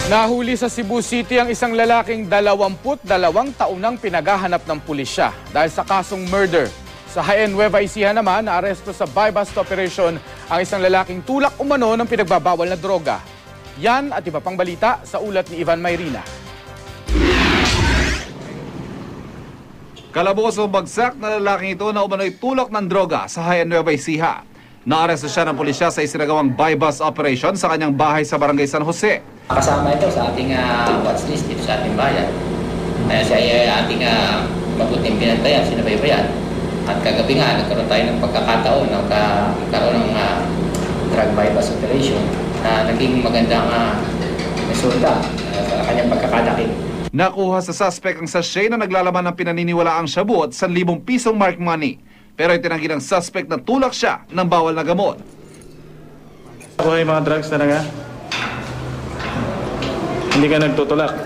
Nahuli sa Cebu City ang isang lalaking 22 taonang pinaghahanap ng pulisya dahil sa kasong murder. Sa Jaén, Nueva Ecija naman, naaresto sa buy-bust operation ang isang lalaking tulak umano ng pinagbabawal na droga. Yan at iba pang balita sa ulat ni Ivan Mayrina. Kalabosong bagsak na lalaking ito na umano'y tulak ng droga sa Jaén, Nueva Ecija. Naaresto siya ng pulisya sa isinagawang buy-bust operation sa kanyang bahay sa Barangay San Jose. Kasama ito sa ating watchlist dito sa ating bayan. Kaya siya ay ating mabuting pinantayan, sinabaybayan. At kagabi nga, nagkaroon tayo ng pagkakataon na magkaroon ng drug buy-bust operation na naging magandang resulta sa kanyang pagkakadakip. Nakuha sa suspect ang sachet na naglalaman ng pinaniniwalaang shabu at 1,000 pisong mark money. Pero itinanggi ng suspect na tulak siya ng bawal na gamot. Ako ay mga drugs talaga. Hindi ka nagtutulak.